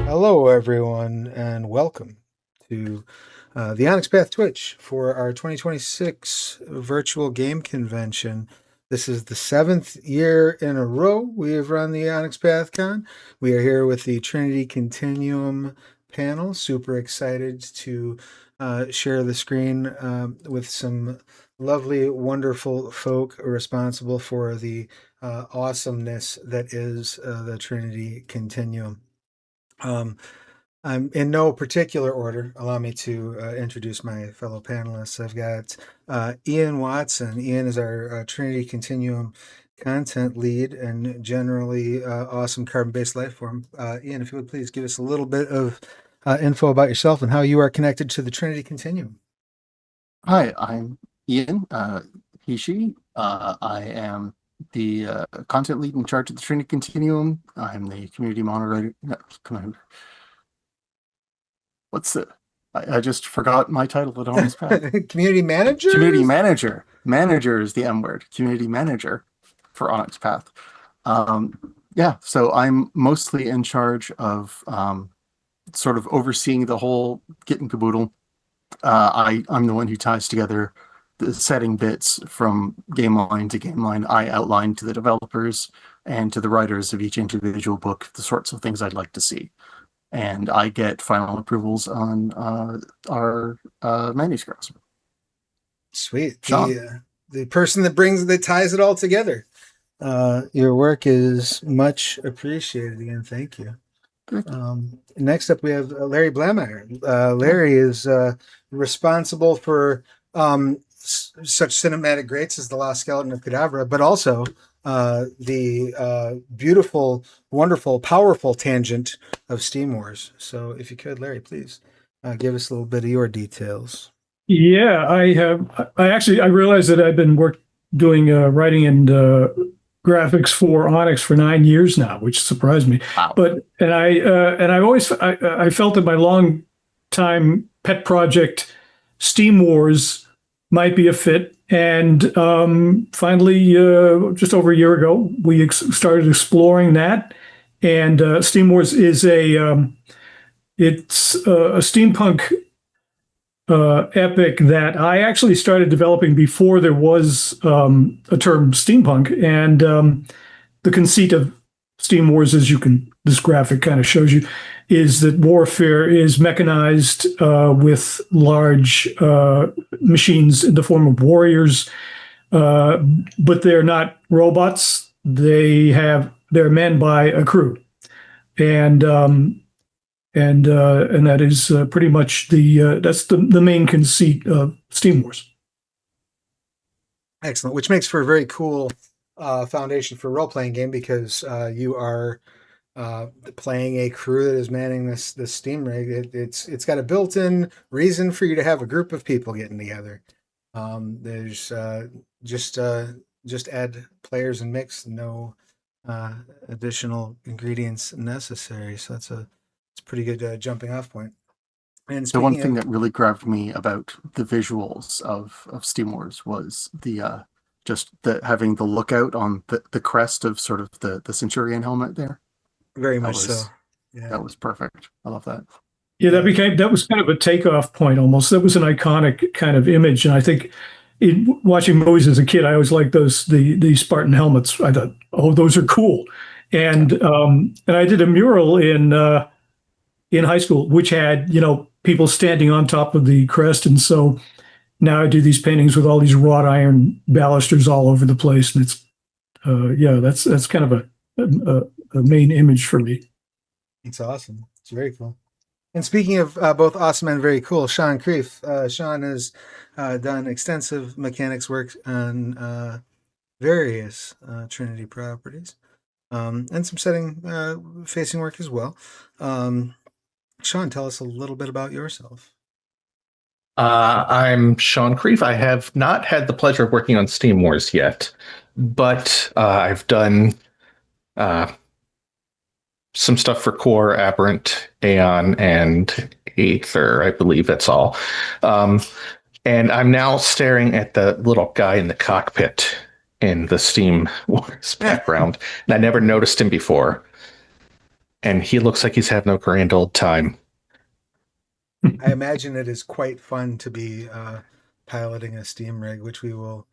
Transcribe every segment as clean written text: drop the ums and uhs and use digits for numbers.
Hello, everyone, and welcome to the Onyx Path Twitch for our 2026 virtual game convention. This is the 7th year in a row we have run the Onyx Path Con. We are here with the Trinity Continuum panel. Super excited to share the screen with some lovely, wonderful folk responsible for the awesomeness that is the Trinity Continuum. I'm in no particular order. Allow me to introduce my fellow panelists. I've got Ian Watson. Ian is our Trinity Continuum content lead and generally awesome carbon-based life form. Ian, if you would please give us a little bit of info about yourself and how you are connected to the Trinity Continuum. Hi, I'm Ian, he, she. I am the content lead in charge of the Trinity Continuum. I'm the community moderator. What's the? I just forgot my title at Onyx Path. Community manager? Community manager. Manager is the M word. Community manager for Onyx Path. Yeah, so I'm mostly in charge of sort of overseeing the whole kit and caboodle. I'm the one who ties together the setting bits from game line to game line. I outline to the developers and to the writers of each individual book the sorts of things I'd like to see. And I get final approvals on our manuscripts. Sweet. The person that ties it all together. Your work is much appreciated, Ian. Thank you. Next up, we have Larry Blamire. Larry is responsible for such cinematic greats as The Lost Skeleton of Cadavra, but also the beautiful, wonderful, powerful tangent of Steam Wars. So if you could, Larry, please give us a little bit of your details. Yeah, I realized that I've been doing writing and graphics for Onyx for 9 years now, which surprised me. Wow. I've always felt that my long time pet project, Steam Wars, might be a fit. And finally, just over a year ago, we started exploring that. And Steam Wars is it's a steampunk epic that I actually started developing before there was a term steampunk. And the conceit of Steam Wars, as this graphic kind of shows you, is that warfare is mechanized with large machines in the form of warriors, but they're not robots. They're manned by a crew, and that is pretty much that's the main conceit of Steam Wars. Excellent, which makes for a very cool foundation for a role-playing game because you are playing a crew that is manning this steam rig. It's got a built-in reason for you to have a group of people getting together. There's just add players and mix, no additional ingredients necessary. So it's a pretty good jumping off point. And the one thing that really grabbed me about the visuals of Steam Wars was having the lookout on the crest of sort of the Centurion helmet there. Very much so. Yeah. That was perfect. I love that. Yeah, that was kind of a takeoff point almost. That was an iconic kind of image. And I think watching movies as a kid, I always liked the Spartan helmets. I thought, oh, those are cool. And I did a mural in high school, which had, people standing on top of the crest. And so now I do these paintings with all these wrought iron balusters all over the place. And it's, that's kind of a main image for me. It's awesome. It's very cool. And speaking of both awesome and very cool, Sean Creef. Sean has done extensive mechanics work on various Trinity properties and some setting facing work as well. Sean, tell us a little bit about yourself. I'm Sean Creef. I have not had the pleasure of working on Steam Wars yet, but I've done some stuff for Core, Aberrant, Aeon, and Aether. I believe that's all. And I'm now staring at the little guy in the cockpit in the Steam Wars background, and I never noticed him before. and he looks like he's having a grand old time. I imagine it is quite fun to be piloting a steam rig, which we will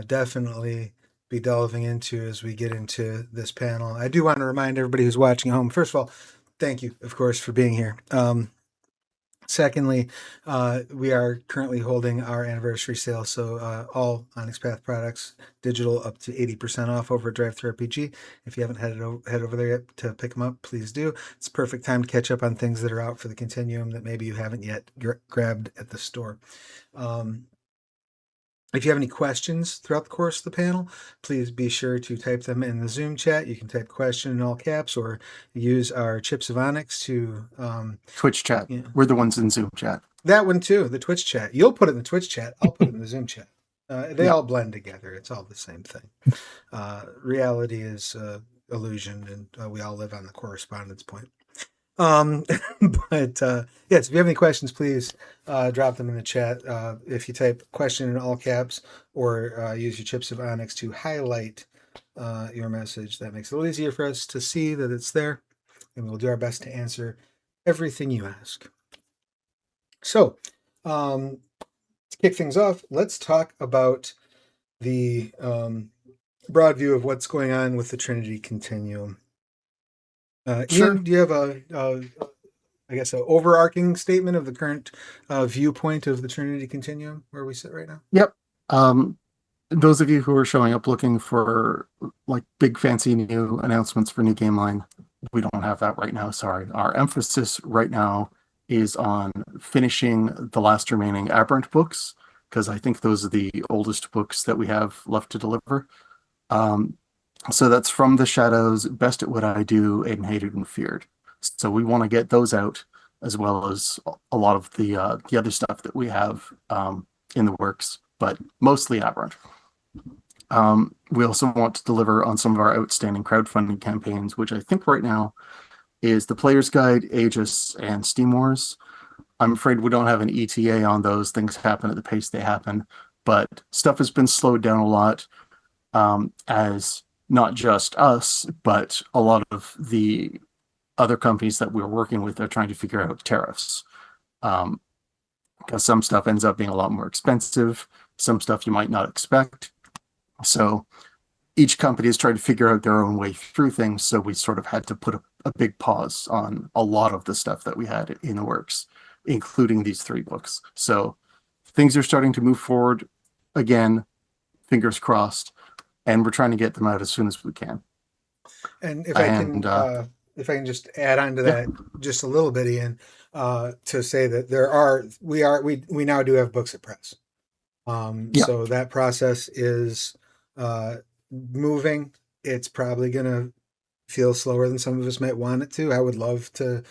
definitely be delving into as we get into this panel. I do want to remind everybody who's watching at home, first of all, thank you, of course, for being here. Secondly, we are currently holding our anniversary sale, so all Onyx Path products, digital, up to 80% off over at Drive-Thru RPG. If you haven't head over there yet to pick them up, please do. It's a perfect time to catch up on things that are out for the Continuum that maybe you haven't yet grabbed at the store. If you have any questions throughout the course of the panel, please be sure to type them in the Zoom chat. You can type question in all caps or use our Chips of Onyx to Twitch chat. Yeah. We're the ones in Zoom chat. That one too, the Twitch chat. You'll put it in the Twitch chat. I'll put it in the Zoom chat. They all blend together. It's all the same thing. Reality is illusion, and we all live on the correspondence point. But yes, if you have any questions, please drop them in the chat. If you type question in all caps or use your Chips of Onyx to highlight your message, that makes it a little easier for us to see that it's there, and we'll do our best to answer everything you ask. So, to kick things off, let's talk about the broad view of what's going on with the Trinity Continuum. Sure. Ian, do you have I guess, an overarching statement of the current viewpoint of the Trinity Continuum where we sit right now? Yep. Those of you who are showing up looking for like big fancy new announcements for new game line, we don't have that right now. Sorry. Our emphasis right now is on finishing the last remaining Aberrant books, because I think those are the oldest books that we have left to deliver. So that's From the Shadows, Best at What I Do, and Hated and Feared. So we want to get those out, as well as a lot of the other stuff that we have in the works, but mostly Aberrant. We also want to deliver on some of our outstanding crowdfunding campaigns, which I think right now is the Player's Guide, Aegis, and Steam Wars. I'm afraid we don't have an ETA on those. Things happen at the pace they happen, but stuff has been slowed down a lot, as not just us, but a lot of the other companies that we're working with are trying to figure out tariffs. Because some stuff ends up being a lot more expensive, some stuff you might not expect. So each company is trying to figure out their own way through things. So we sort of had to put a big pause on a lot of the stuff that we had in the works, including these 3 books. So things are starting to move forward again, fingers crossed, and we're trying to get them out as soon as we can. And if I can just add on to that just a little bit, Ian, to say that we now do have books at press. So that process is moving. It's probably going to feel slower than some of us might want it to. I would love to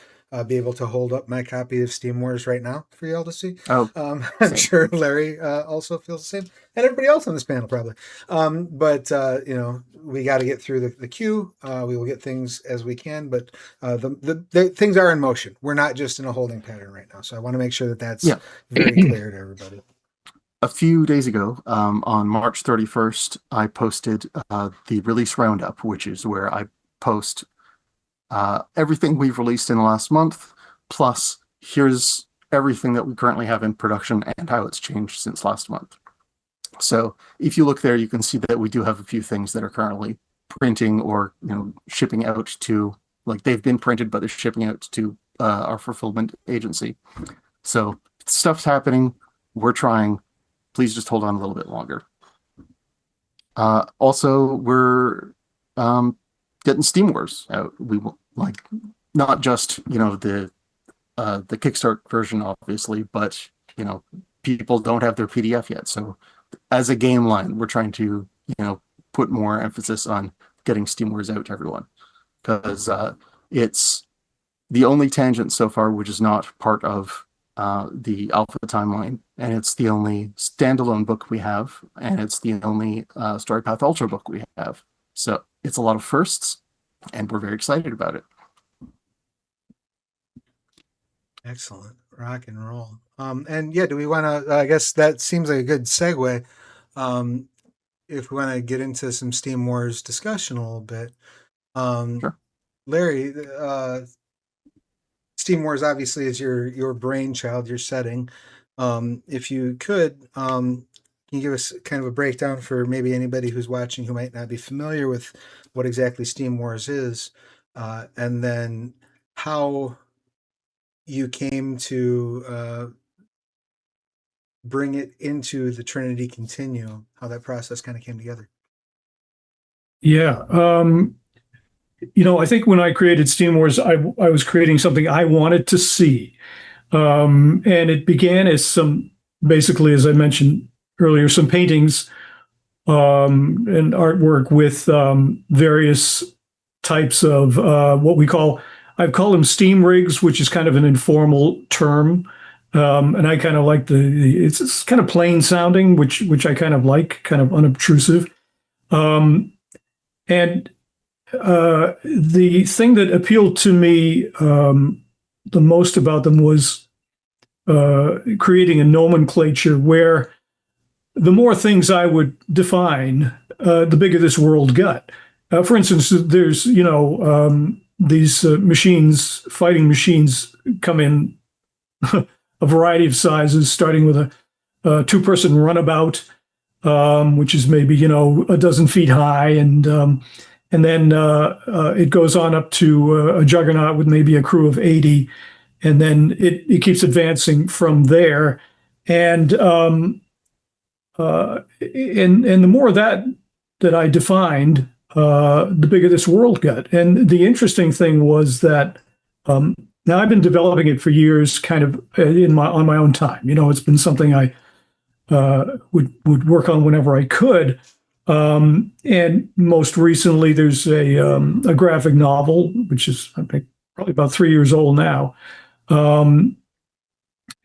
be able to hold up my copy of Steam Wars right now for y'all to see. I'm sure Larry also feels the same, and everybody else on this panel probably. But we got to get through the queue. We will get things as we can, but the things are in motion. We're not just in a holding pattern right now. So I want to make sure that that's very clear to everybody. A few days ago, on March 31st, I posted the release roundup, which is where I post everything we've released in the last month, plus here's everything that we currently have in production and how it's changed since last month. So if you look there, you can see that we do have a few things that are currently printing or shipping out to, like, they've been printed, but they're shipping out to our fulfillment agency. So stuff's happening. We're trying. Please just hold on a little bit longer. Also, we're getting Steam Wars out. We like not just the Kickstart version, obviously, but people don't have their PDF yet. So as a game line, we're trying to put more emphasis on getting Steam Wars out to everyone, because it's the only tangent so far which is not part of the alpha timeline, and it's the only standalone book we have, and it's the only Story Path Ultra book we have. So it's a lot of firsts, and we're very excited about it. Excellent. Rock and roll. And do we want to, I guess that seems like a good segue. If we want to get into some Steam Wars discussion a little bit. Sure. Larry, Steam Wars obviously is your brainchild, your setting. If you could, can you give us kind of a breakdown for maybe anybody who's watching who might not be familiar with what exactly Steam Wars is, and then how you came to bring it into the Trinity Continuum, how that process kind of came together? Yeah. I think when I created Steam Wars, I was creating something I wanted to see. And it began as basically, as I mentioned earlier, some paintings and artwork with various types of I've called them steam rigs, which is kind of an informal term. And I kind of like it's kind of plain sounding, which I kind of like, kind of unobtrusive. And the thing that appealed to me the most about them was creating a nomenclature where the more things I would define, the bigger this world got. For instance, there's these fighting machines come in a variety of sizes, starting with a two-person runabout, which is maybe a dozen feet high, and then it goes on up to a juggernaut with maybe a crew of 80, and then it keeps advancing from there, and the more that I defined, the bigger this world got. And the interesting thing was that now I've been developing it for years, kind of on my own time. It's been something I would work on whenever I could. And most recently, there's a graphic novel, which is, I think, probably about 3 years old now.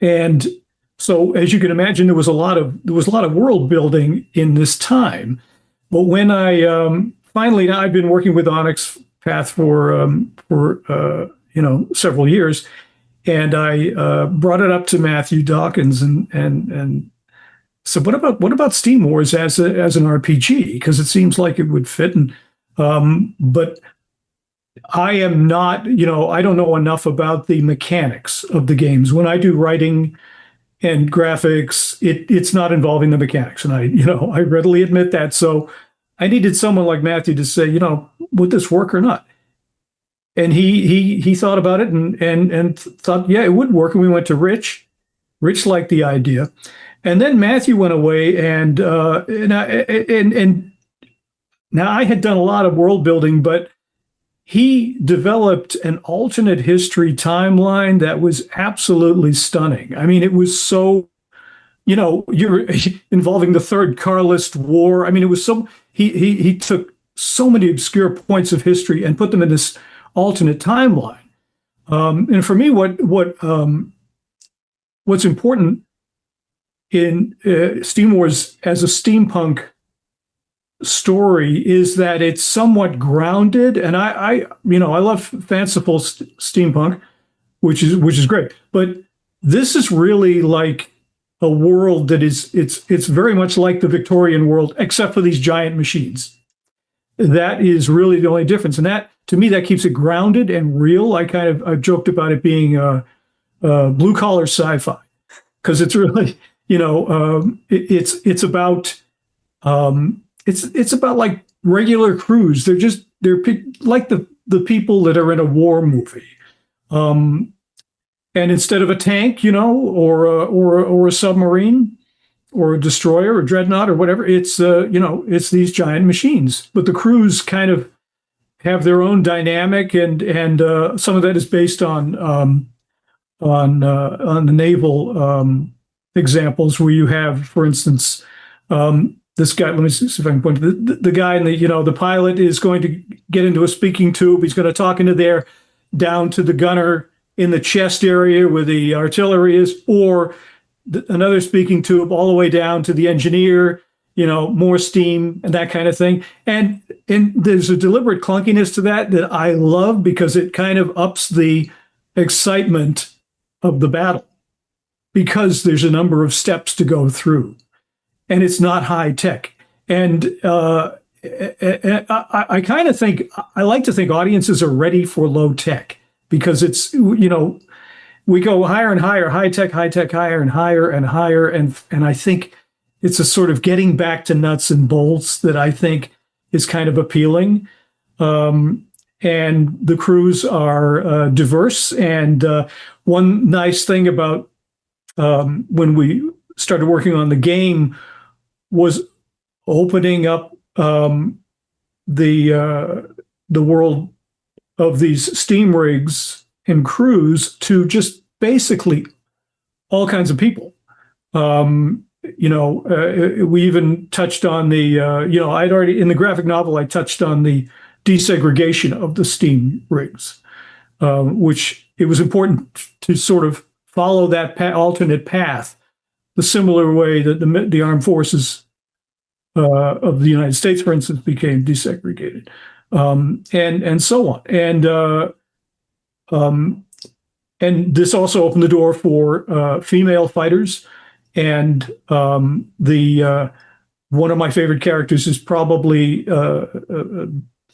And so, as you can imagine, there was a lot of world building in this time. But when I finally, I've been working with Onyx Path for several years, and I brought it up to Matthew Dawkins and said, what about Steam Wars as an RPG? Because it seems like it would fit. But I am not, I don't know enough about the mechanics of the games. When I do writing and graphics, it's not involving the mechanics, and I readily admit that. So I needed someone like Matthew to say, would this work or not? And he thought about it and thought, yeah, it would work. And we went to Rich. Rich liked the idea. And then Matthew went away, and now I had done a lot of world building, but he developed an alternate history timeline that was absolutely stunning. I mean, it was so, you're involving the Third Carlist War. I mean, it was so, he took so many obscure points of history and put them in this alternate timeline. And for me, what's important in Steam Wars as a steampunk story is that it's somewhat grounded, and I love fanciful steampunk, which is great. But this is really like a world that it's very much like the Victorian world, except for these giant machines. That is really the only difference, and that to me that keeps it grounded and real. I've joked about it being blue collar sci-fi, because it's really it's about like regular crews. They're like the people that are in a war movie. And instead of a tank, or a submarine or a destroyer or dreadnought or whatever, it's these giant machines. But the crews kind of have their own dynamic, and some of that is based on the naval examples, where you have, for instance, this guy. Let me see if I can point to the guy in the pilot is going to get into a speaking tube. He's going to talk into there, down to the gunner in the chest area where the artillery is, or another speaking tube all the way down to the engineer. More steam and that kind of thing. And there's a deliberate clunkiness to that I love, because it kind of ups the excitement of the battle, because there's a number of steps to go through, and it's not high tech. And I kind of think, I like to think audiences are ready for low tech because it's, we go higher and higher, high tech, higher and higher and higher. And I think it's a sort of getting back to nuts and bolts that I think is kind of appealing. And the crews are diverse. And one nice thing about when we started working on the game was opening up the world of these steam rigs and crews to just basically all kinds of people. We even touched on the, I'd already, in the graphic novel, I touched on the desegregation of the steam rigs, which it was important to sort of follow that alternate path, the similar way that the armed forces of the United States, for instance, became desegregated, and so on. And this also opened the door for female fighters. And one of my favorite characters is probably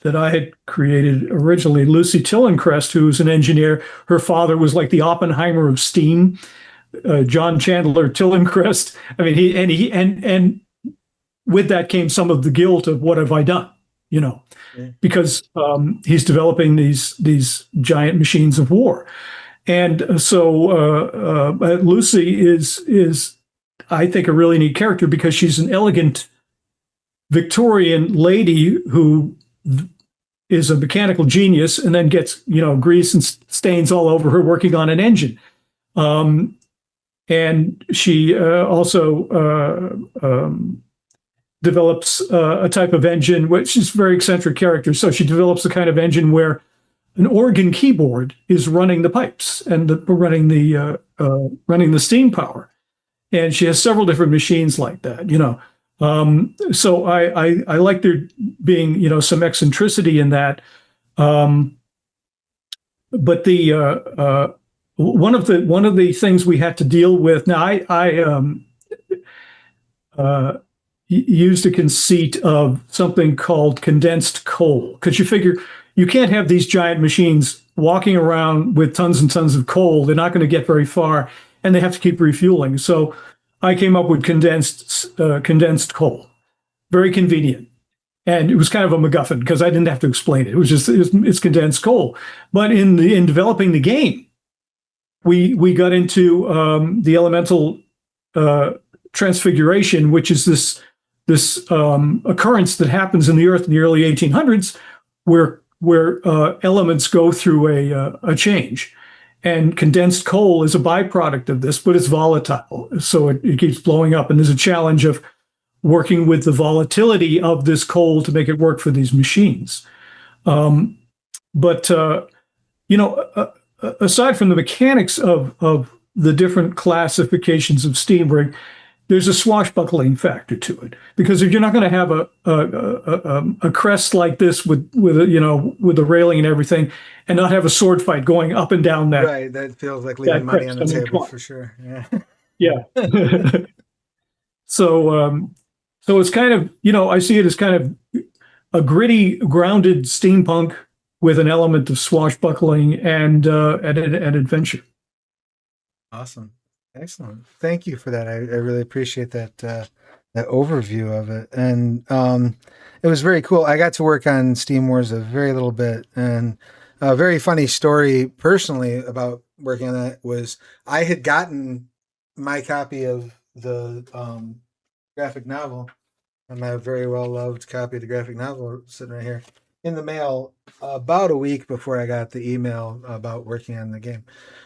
that I had created originally, Lucy Tillencrest, who's an engineer. Her father was like the Oppenheimer of steam, John Chandler Tillencrest. I mean, and with that came some of the guilt of what have I done, because he's developing these giant machines of war. And so Lucy is, I think, a really neat character because she's an elegant Victorian lady who is a mechanical genius and then gets, grease and stains all over her working on an engine. And she also develops a type of engine, which is a very eccentric character. So she develops the kind of engine where an organ keyboard is running the pipes and running the steam power. And she has several different machines like that, So I like there being, some eccentricity in that. But the one of the things we had to deal with. Now I used a conceit of something called condensed coal, because you figure you can't have these giant machines walking around with tons and tons of coal. They're not going to get very far, and they have to keep refueling. So I came up with condensed coal, very convenient. And it was kind of a MacGuffin because I didn't have to explain it. It was just, it's condensed coal. But in developing the game, we got into the elemental transfiguration, which is this occurrence that happens in the Earth in the early 1800s, where elements go through a change. And condensed coal is a byproduct of this, but it's volatile. So it keeps blowing up. And there's a challenge of working with the volatility of this coal to make it work for these machines. Aside from the mechanics of the different classifications of steam rig, there's a swashbuckling factor to it, because if you're not going to have a crest like this with a railing and everything, and not have a sword fight going up and down that, right, that feels like leaving money on the table for sure. Yeah. So it's kind of, I see it as kind of a gritty, grounded steampunk with an element of swashbuckling and adventure. Awesome. Excellent. Thank you for that. I really appreciate that overview of it. And it was very cool. I got to work on Steam Wars a very little bit, and a very funny story personally about working on that was I had gotten my copy of the graphic novel, and my very well loved copy of the graphic novel sitting right here in the mail about a week before I got the email about working on the game.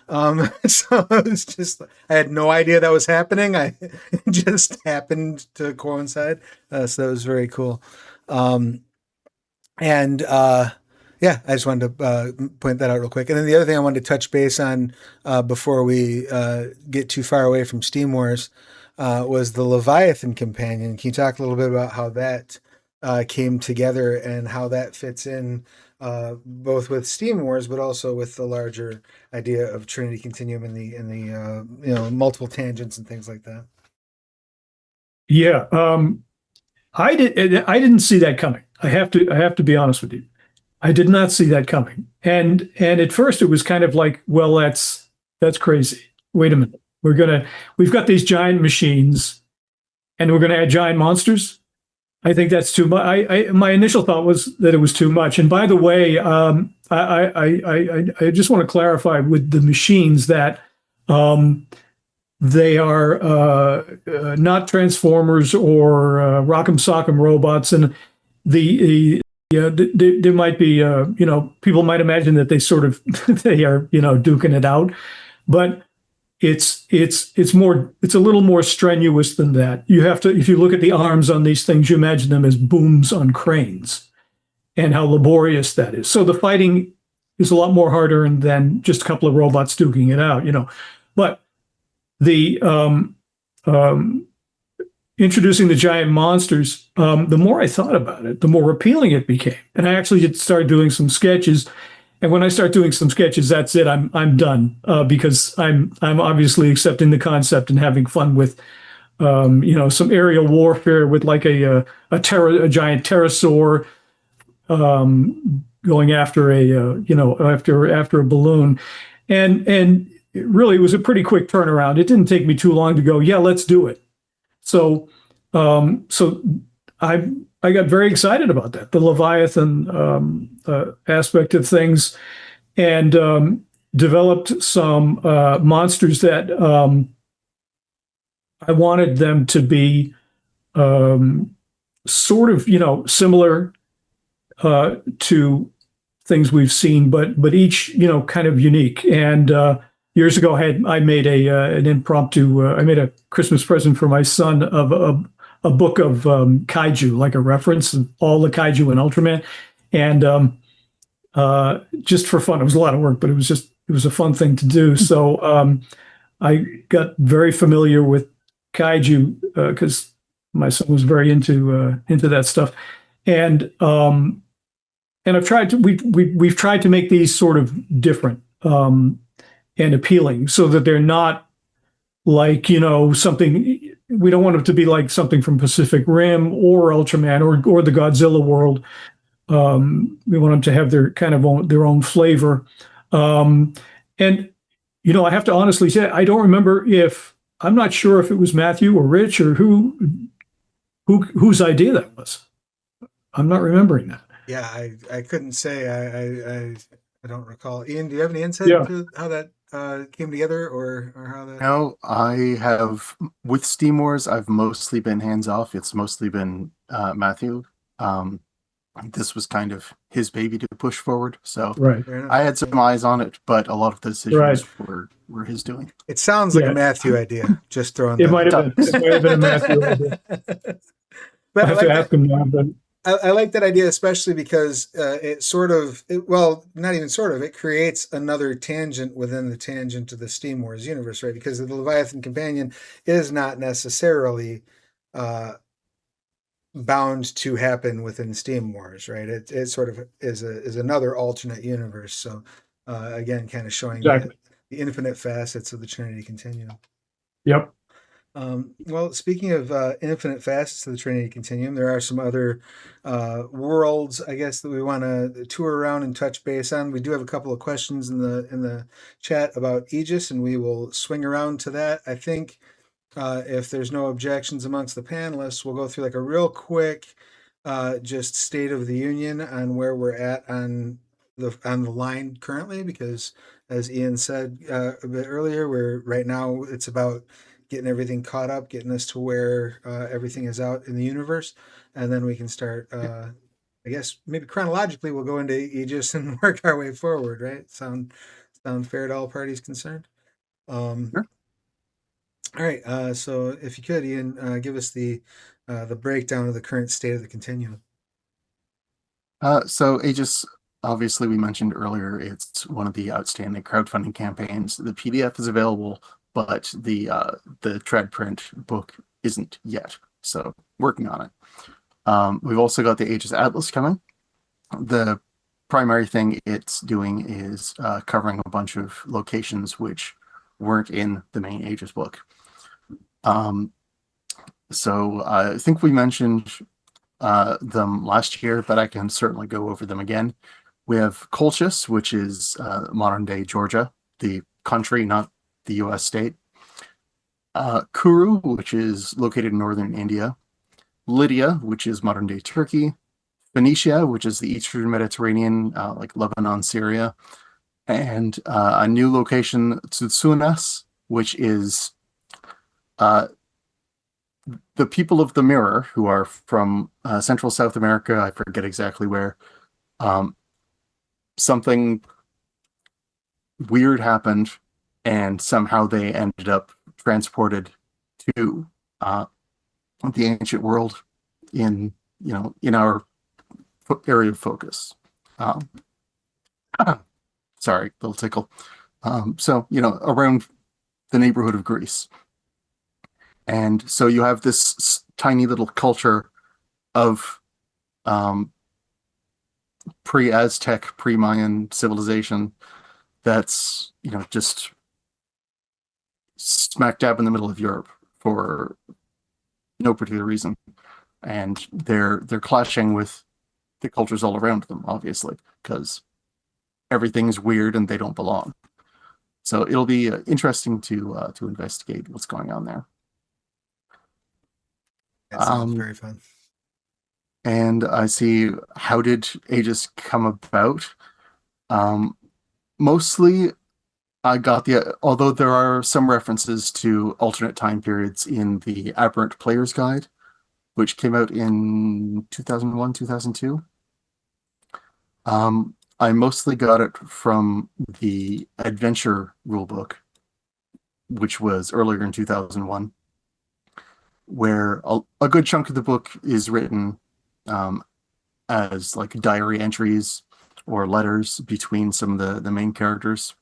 So it was just, I had no idea that was happening. It just happened to coincide. So that was very cool. Yeah, I just wanted to point that out real quick. And then the other thing I wanted to touch base on before we get too far away from Steam Wars was the Leviathan Companion. Can you talk a little bit about how that came together and how that fits in both with Steam Wars, but also with the larger idea of Trinity Continuum and the multiple tangents and things like that? Yeah. I didn't see that coming. I have to be honest with you. I did not see that coming. And at first it was kind of like, well, that's crazy. Wait a minute. We've got these giant machines and we're gonna add giant monsters. I think that's too much. My initial thought was that it was too much. And by the way, I just want to clarify with the machines that they are not Transformers or Rock'em Sock'em robots, and there might be people might imagine that they sort of they are duking it out, but it's a little more strenuous than that. You have to, if you look at the arms on these things, you imagine them as booms on cranes, and how laborious that is. So the fighting is a lot more harder than just a couple of robots duking it out, But the introducing the giant monsters, the more I thought about it, the more appealing it became. And I actually did start doing some sketches. And when I start doing some sketches, that's it. I'm done because I'm obviously accepting the concept and having fun with some aerial warfare with like a giant pterosaur going after after a balloon, and really it was a pretty quick turnaround. It didn't take me too long to go, yeah, let's do it. So I got very excited about that, the Leviathan aspect of things, and developed some monsters that I wanted them to be sort of, similar to things we've seen, but each, kind of unique. And years ago, I made an impromptu, I made a Christmas present for my son of a book of kaiju, like a reference of all the kaiju and Ultraman. And just for fun, it was a lot of work, but it was a fun thing to do. So I got very familiar with kaiju because my son was very into that stuff. And I've tried to, we've tried to make these sort of different and appealing so that they're not like, something. We don't want them to be like something from Pacific Rim or Ultraman or the Godzilla world. We want them to have their kind of their own flavor. And I have to honestly say, I don't remember I'm not sure if it was Matthew or Rich or whose idea that was. I'm not remembering that. Yeah, I couldn't say. I don't recall. Ian, do you have any insight into how that came together or how that? No, I have, with Steam Wars, I've mostly been hands off. It's mostly been Matthew. This was kind of his baby to push forward. So right. I had some eyes on it, but a lot of the decisions were his doing. It sounds like a Matthew idea. Just throwing it might have been a Matthew idea. But I have to ask him now. But I like that idea, especially because it sort of, not even sort of, it creates another tangent within the tangent to the Steam Wars universe, right? Because the Leviathan Companion is not necessarily bound to happen within Steam Wars, right? It sort of is another alternate universe. So again, kind of showing the infinite facets of the Trinity Continuum. Yep. Well, speaking of infinite facets of the Trinity Continuum, there are some other worlds, I guess, that we want to tour around and touch base on. We do have a couple of questions in the chat about Aegis, and we will swing around to that. I think if there's no objections amongst the panelists, we'll go through like a real quick just state of the union on where we're at on the line currently, because as Ian said a bit earlier, right now it's about getting everything caught up, getting us to where everything is out in the universe, and then we can start. I guess maybe chronologically we'll go into Aegis and work our way forward. Right? Sound fair to all parties concerned? Sure. All right. So if you could, Ian, give us the breakdown of the current state of the continuum. So Aegis, obviously, we mentioned earlier, it's one of the outstanding crowdfunding campaigns. The PDF is available, but the trad print book isn't yet. So working on it. We've also got the Aegis Atlas coming. The primary thing it's doing is covering a bunch of locations which weren't in the main Aegis book. So I think we mentioned them last year, but I can certainly go over them again. We have Colchis, which is modern day Georgia, the country, not the US state. Kuru, which is located in northern India. Lydia, which is modern day Turkey. Phoenicia, which is the eastern Mediterranean, like Lebanon, Syria. And a new location, Tsutsunas, which is the people of the Mirror, who are from Central South America. I forget exactly where. Something weird happened, and somehow they ended up transported to the ancient world in our area of focus. Sorry, little tickle. So around the neighborhood of Greece. And so you have this tiny little culture of pre-Aztec, pre-Mayan civilization that's, just smack dab in the middle of Europe for no particular reason. And they're clashing with the cultures all around them, obviously, because everything's weird and they don't belong. So it'll be interesting to investigate what's going on there. That sounds very fun. And I see, how did Aegis come about? Mostly, I got although there are some references to alternate time periods in the Aberrant Player's Guide, which came out in 2001, 2002. I mostly got it from the Adventure rulebook, which was earlier in 2001, where a good chunk of the book is written as like diary entries or letters between some of the main characters.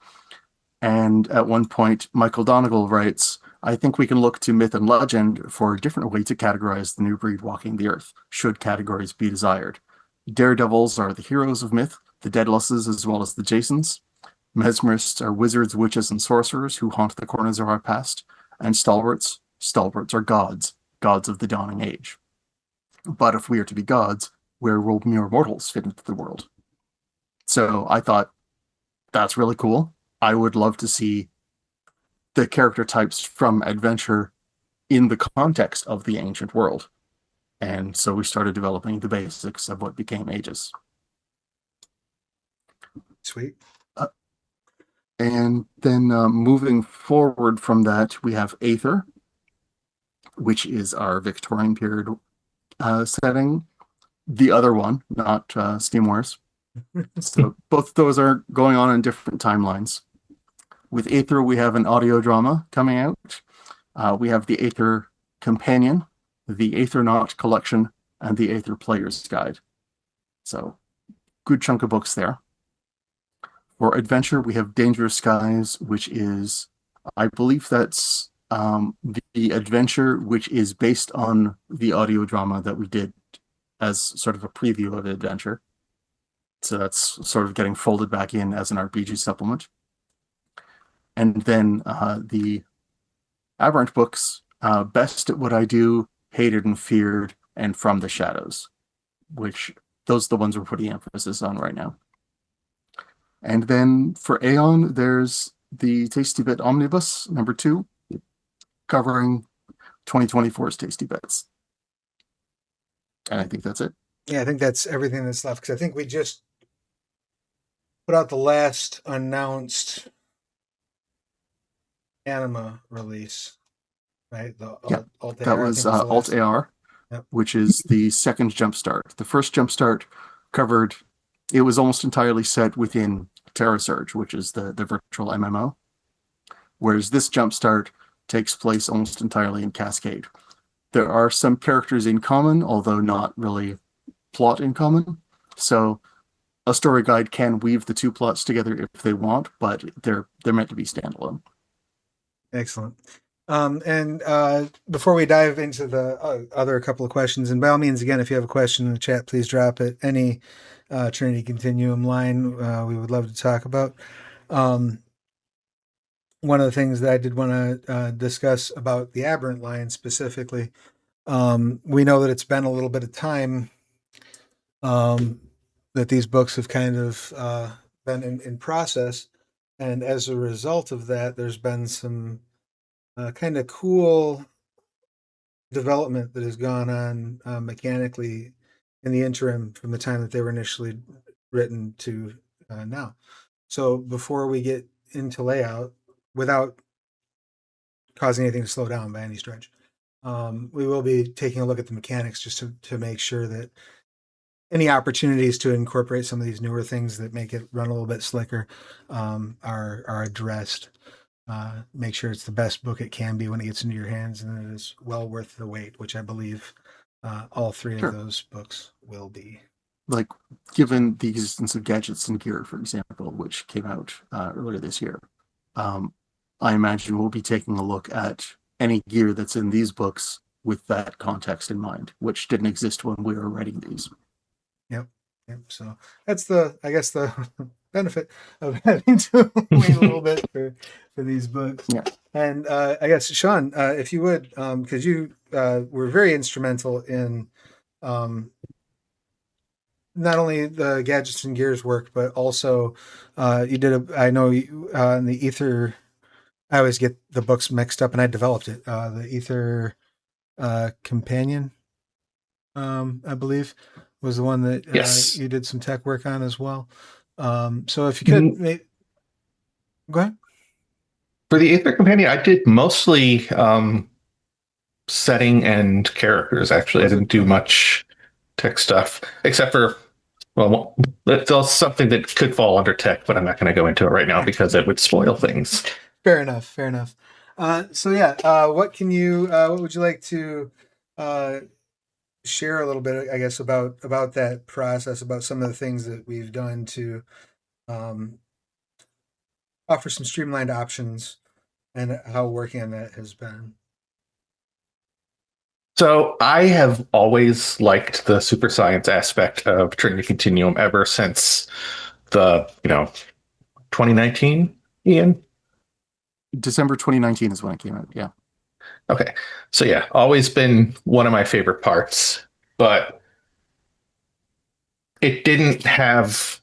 And at one point, Michael Donegal writes, "I think we can look to myth and legend for a different way to categorize the new breed walking the earth, should categories be desired. Daredevils are the heroes of myth, the Daedalus as well as the Jasons. Mesmerists are wizards, witches, and sorcerers who haunt the corners of our past. And stalwarts are gods of the dawning age. But if we are to be gods, where will mere mortals fit into the world?" So I thought, that's really cool. I would love to see the character types from Adventure in the context of the ancient world. And so we started developing the basics of what became Aegis. Sweet. And then moving forward from that, we have Aether, which is our Victorian period setting. The other one, not Steam Wars. So both of those are going on in different timelines. With Aether, we have an audio drama coming out. We have the Aether Companion, the Aethernaut Collection, and the Aether Player's Guide. So good chunk of books there. For Adventure, we have Dangerous Skies, which is, I believe that's the adventure which is based on the audio drama that we did as sort of a preview of the adventure. So that's sort of getting folded back in as an RPG supplement. And then the Aberrant books, Best at What I Do, Hated and Feared, and From the Shadows, which those are the ones we're putting emphasis on right now. And then for Aeon, there's the Tasty Bit Omnibus, #2, covering 2024's Tasty Bits. And I think that's it. Yeah, I think that's everything that's left, because I think we just put out the last announced Anima release, right? That was Alt AR, yep. Which is the second Jumpstart. The first Jumpstart covered, it was almost entirely set within Terra Surge, which is the virtual MMO, whereas this Jumpstart takes place almost entirely in Cascade. There are some characters in common, although not really plot in common. So a story guide can weave the two plots together if they want, but they're meant to be standalone. Excellent. And before we dive into the other couple of questions, and by all means, again, if you have a question in the chat, please drop it. Any Trinity Continuum line we would love to talk about. One of the things that I did want to discuss about the Aberrant line specifically We know that it's been a little bit of time that these books have kind of been in process. And as a result of that, there's been some kind of cool development that has gone on mechanically in the interim from the time that they were initially written to now. So before we get into layout, without causing anything to slow down by any stretch, we will be taking a look at the mechanics just to make sure that any opportunities to incorporate some of these newer things that make it run a little bit slicker are addressed. Make sure it's the best book it can be when it gets into your hands, and it is well worth the wait, which I believe all three Sure. of those books will be. Like, given the existence of Gadgets and Gear, for example, which came out earlier this year, I imagine we'll be taking a look at any gear that's in these books with that context in mind, which didn't exist when we were writing these. Yep. So that's I guess the benefit of having to wait a little bit for these books. Yeah. And I guess Sean, if you would, because you were very instrumental in not only the Gadgets and Gears work, but also you did I know you, in the Ether. I always get the books mixed up, and I developed it. The Ether Companion, I believe, was the one that Yes. you did some tech work on as well. So if you could, go ahead. For the Aether Companion, I did mostly setting and characters. Actually, I didn't do much tech stuff, except for, well, that's something that could fall under tech, but I'm not going to go into it right now because it would spoil things. Fair enough. So yeah, what would you like to share a little bit, I guess, about that process, about some of the things that we've done to offer some streamlined options and how working on that has been? So I have always liked the super science aspect of Trinity Continuum ever since the 2019, Ian. December 2019 is when it came out. Yeah. Okay. So yeah, always been one of my favorite parts, but it didn't have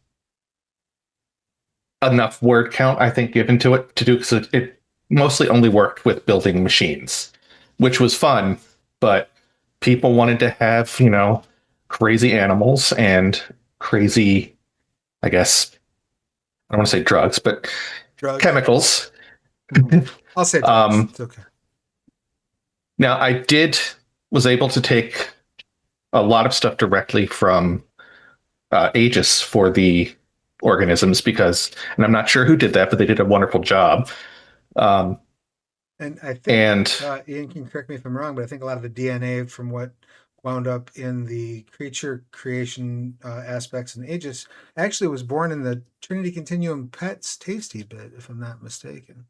enough word count, I think, given to it to do, because it mostly only worked with building machines, which was fun, but people wanted to have, crazy animals and crazy, I guess, I don't want to say drugs, but chemicals. I'll say drugs. It's okay. Now, I was able to take a lot of stuff directly from Aegis for the organisms and I'm not sure who did that, but they did a wonderful job. And I think, Ian can correct me if I'm wrong, but I think a lot of the DNA from what wound up in the creature creation aspects in Aegis actually was born in the Trinity Continuum Pets Tasty bit, if I'm not mistaken.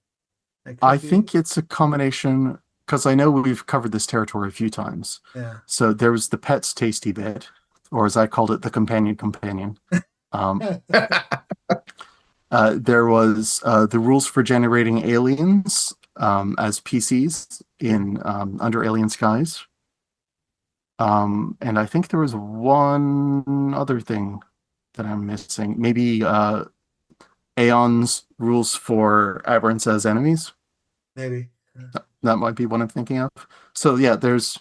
I think it's a combination, because I know we've covered this territory a few times. Yeah. So there was the Pets Tasty bit, or as I called it, the companion. There was the rules for generating aliens as PCs in Under Alien Skies. And I think there was one other thing that I'm missing. Maybe Aeon's rules for aberrants as enemies. Maybe. That might be what I'm thinking of. So yeah, there's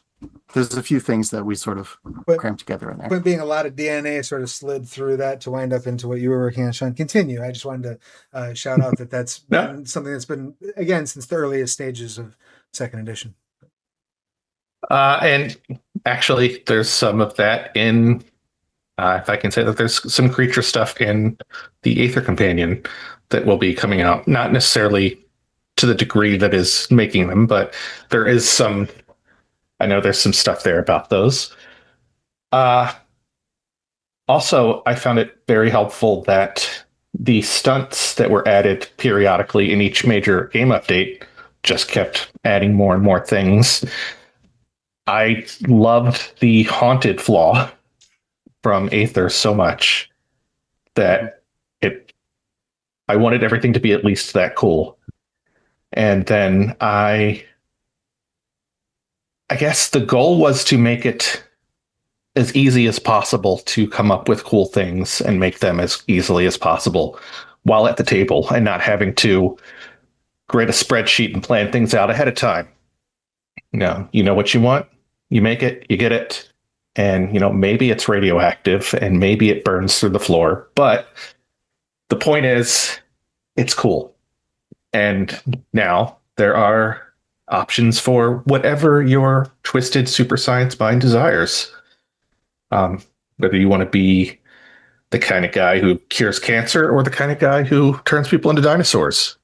a few things that we sort of crammed together in there. But being a lot of DNA sort of slid through that to wind up into what you were working on, Sean. Continue. I just wanted to shout out that's been something that's been, again, since the earliest stages of second edition. And actually, there's some of that in, if I can say that, there's some creature stuff in the Aether Companion that will be coming out. Not necessarily to the degree that is making them, but there is some, I know there's some stuff there about those. Also, I found it very helpful that the stunts that were added periodically in each major game update just kept adding more and more things. I loved the haunted flaw from Aether so much that I wanted everything to be at least that cool. And then I I guess the goal was to make it as easy as possible to come up with cool things and make them as easily as possible while at the table and not having to create a spreadsheet and plan things out ahead of time. No, you know what you want, you make it, you get it, and maybe it's radioactive and maybe it burns through the floor, but the point is it's cool. And now there are options for whatever your twisted super science mind desires. Whether you want to be the kind of guy who cures cancer or the kind of guy who turns people into dinosaurs.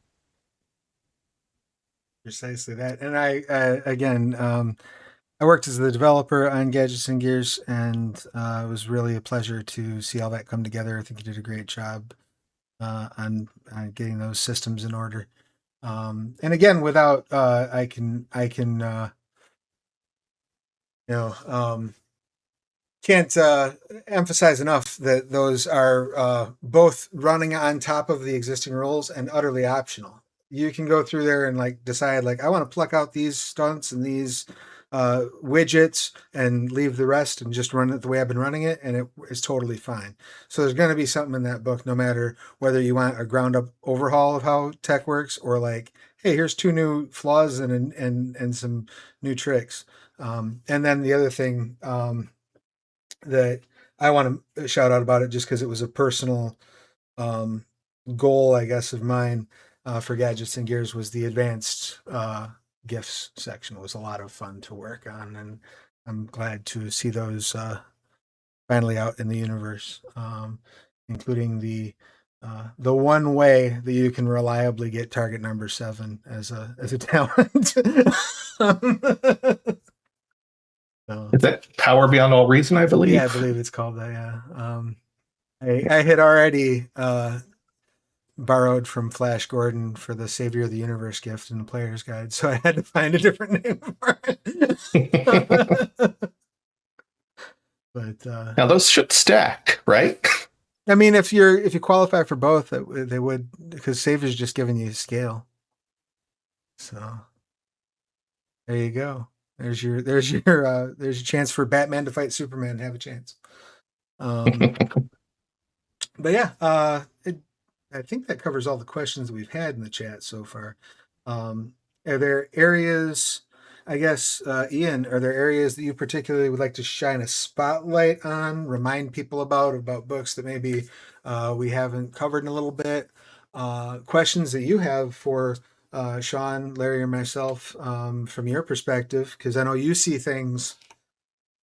Precisely that. And I, again, I worked as the developer on Gadgets and Gears, and it was really a pleasure to see all that come together. I think you did a great job on getting those systems in order. And again, without, I can, can't emphasize enough that those are both running on top of the existing rules and utterly optional. You can go through there and like decide like I want to pluck out these stunts and these widgets and leave the rest and just run it the way I've been running it, and it is totally fine. So there's going to be something in that book, no matter whether you want a ground up overhaul of how tech works or like, hey, here's 2 new flaws and some new tricks. And then the other thing that I want to shout out about it just because it was a personal goal, I guess, of mine for Gadgets and Gears was the advanced gifts section. It was a lot of fun to work on, and I'm glad to see those finally out in the universe, including the one way that you can reliably get target number 7 as a talent. Is that Power Beyond All Reason, I believe? Yeah, I believe it's called that, yeah. I had already borrowed from Flash Gordon for the Savior of the Universe gift in the Player's Guide, so I had to find a different name for it. But now those should stack, right? I mean, if you qualify for both, they would, because Savior's just giving you scale. So there you go. There's your chance for Batman to fight Superman and have a chance. But yeah, I think that covers all the questions that we've had in the chat so far. Are there areas, I guess, Ian, are there areas that you particularly would like to shine a spotlight on, remind people about books that maybe we haven't covered in a little bit? Questions that you have for Sean, Larry, or myself from your perspective, because I know you see things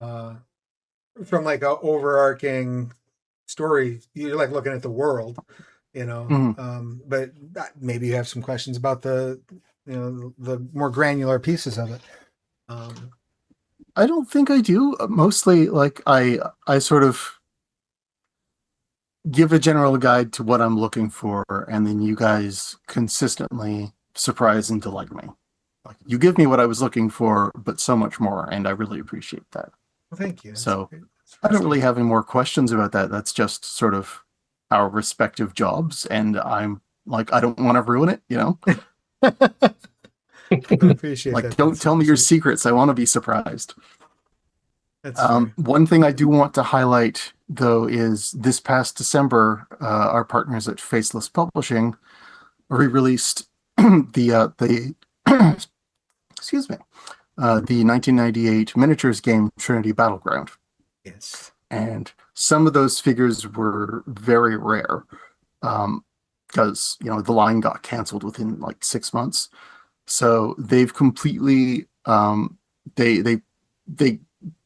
from like a overarching story. You're like looking at the world, but maybe you have some questions about the more granular pieces of it. I don't think I do. Mostly, like I sort of give a general guide to what I'm looking for, and then you guys consistently surprise and delight me. Like you give me what I was looking for, but so much more, and I really appreciate that. Well, thank you. So I don't really have any more questions about that. That's just sort of our respective jobs, and I'm like, I don't want to ruin it, I appreciate like, that. don't tell me your secrets. I want to be surprised. That's one thing I do want to highlight, though, is this past December, our partners at Faceless Publishing re-released the excuse me, the 1998 miniatures game Trinity Battleground. Yes. And some of those figures were very rare because the line got canceled within like 6 months. So they've completely they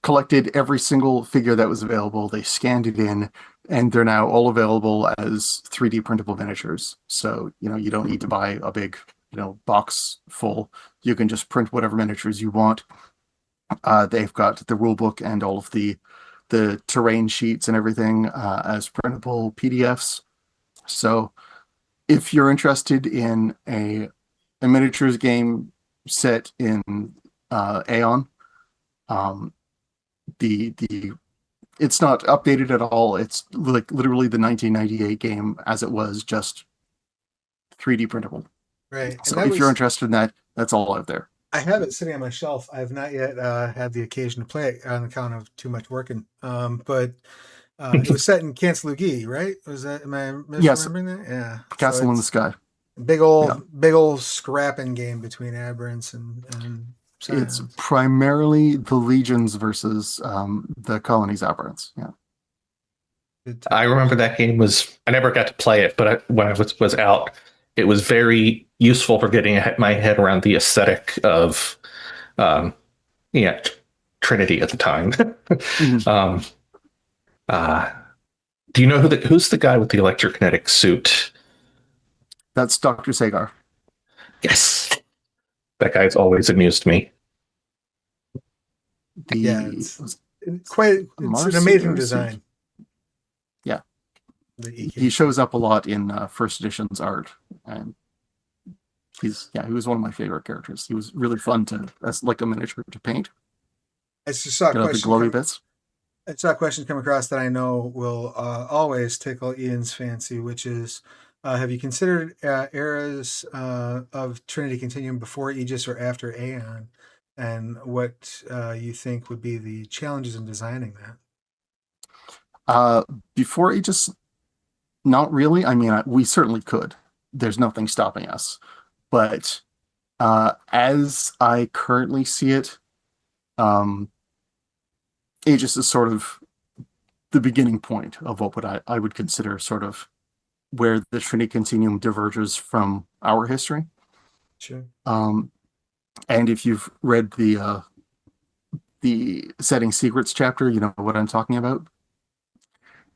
collected every single figure that was available. They scanned it in, and they're now all available as 3D printable miniatures. So you don't need to buy a big box full. You can just print whatever miniatures you want. They've got the rule book and all of the terrain sheets and everything as printable PDFs. So if you're interested in a miniatures game set in Aeon, it's not updated at all. It's like literally the 1998 game as it was, just 3D printable. Right. So if you're interested in that, that's all out there. I have it sitting on my shelf. I have not yet had the occasion to play it on account of too much working. But it was set in Kansalugi, right? Was that? Am I Yes. misremembering that? Yeah. Castle in the Sky. Big old scrapping game between Aberrants and It's Scions. primarily the legions versus the colonies Aberrants. Yeah. I remember that game was. I never got to play it, but when I was out, it was very useful for getting my head around the aesthetic of, yeah, Trinity at the time. Mhm. Do you know who's the guy with the electrokinetic suit? That's Dr. Sagar. Yes, that guy's always amused me. It's an Mars amazing Singer design. suit. Yeah. The He shows up a lot in first edition's art, and he was one of my favorite characters. He was really fun as like a miniature to paint. I just saw a Get out the glowy bits. I saw a question come across that I know will always tickle Ian's fancy, which is, have you considered eras of Trinity Continuum before Aegis or after Aeon, and what you think would be the challenges in designing that? Before Aegis, not really. I mean, we certainly could. There's nothing stopping us. But as I currently see it, Aegis is sort of the beginning point of what I would consider sort of where the Trinity Continuum diverges from our history. Sure. And if you've read the Setting Secrets chapter, you know what I'm talking about.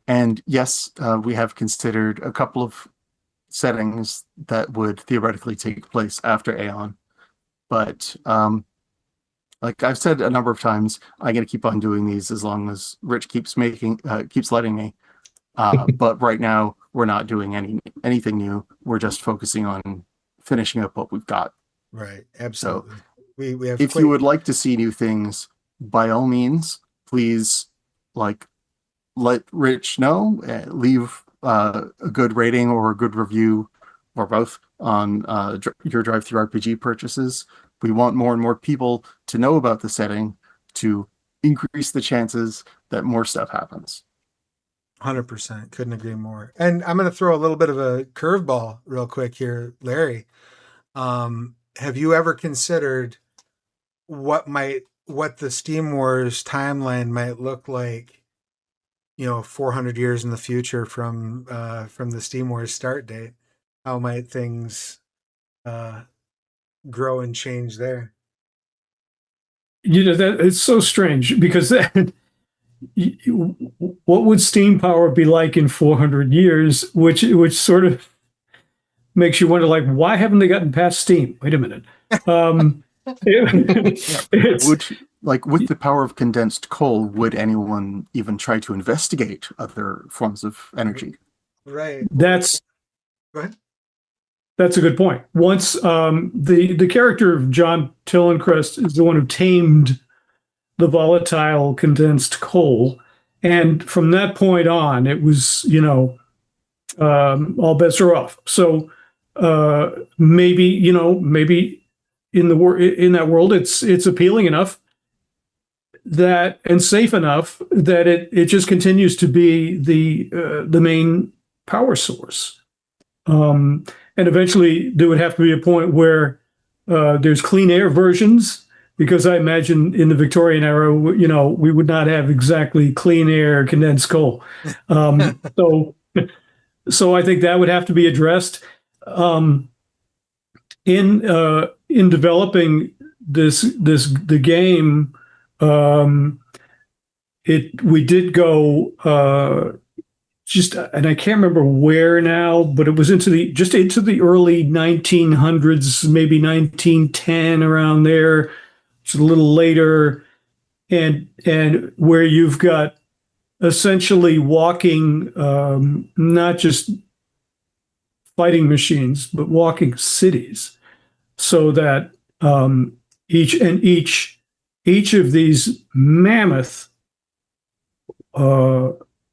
And yes, we have considered a couple of settings that would theoretically take place after Aeon. But like I've said a number of times, I'm going to keep on doing these as long as Rich keeps letting me. But right now, we're not doing anything new. We're just focusing on finishing up what we've got. Right. Absolutely. So we have. If you would like to see new things, by all means, please let Rich know. Leave a good rating or a good review, or both, on your Drive-Thru RPG purchases. We want more and more people to know about the setting to increase the chances that more stuff happens. 100%. Couldn't agree more. And I'm going to throw a little bit of a curveball real quick here, Larry. Have you ever considered what the Steam Wars timeline might look like, 400 years in the future from the Steam Wars start date? How might things grow and change there? That it's so strange because what would steam power be like in 400 years, which sort of makes you wonder, like, why haven't they gotten past steam? Wait a minute. With the power of condensed coal, would anyone even try to investigate other forms of energy? Right. Go ahead. That's a good point. Once the character of John Tillencrest is the one who tamed the volatile condensed coal, and from that point on, it was all bets are off. So maybe in that world, it's appealing enough that and safe enough that it just continues to be the main power source. And eventually there would have to be a point where there's clean air versions, because I imagine in the Victorian era, we would not have exactly clean air condensed coal. So I think that would have to be addressed. In developing the game, we did go and I can't remember where now, but it was into the early 1900s, maybe 1910, around there. It's a little later, and where you've got essentially walking, not just fighting machines, but walking cities, so that each of these mammoth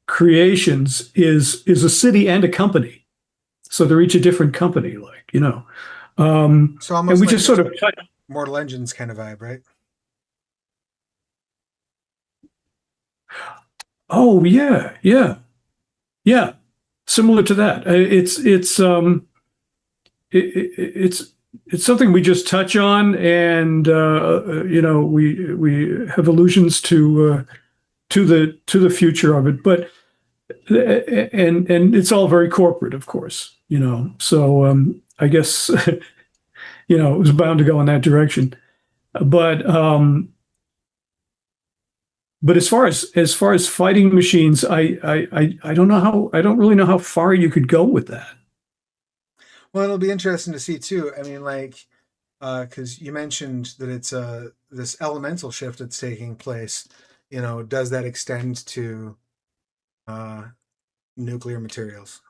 creations is a city and a company. So they're each a different company, so almost and we just sort of Mortal Engines kind of vibe, right? Oh yeah, yeah, yeah. Similar to that. It's something we just touch on, and we have allusions to the future of it, but and it's all very corporate, of course, So I guess it was bound to go in that direction. But but as far as fighting machines, I don't really know how far you could go with that. Well, it'll be interesting to see too. I mean, like, because you mentioned that it's this elemental shift that's taking place. Does that extend to uh, nuclear materials?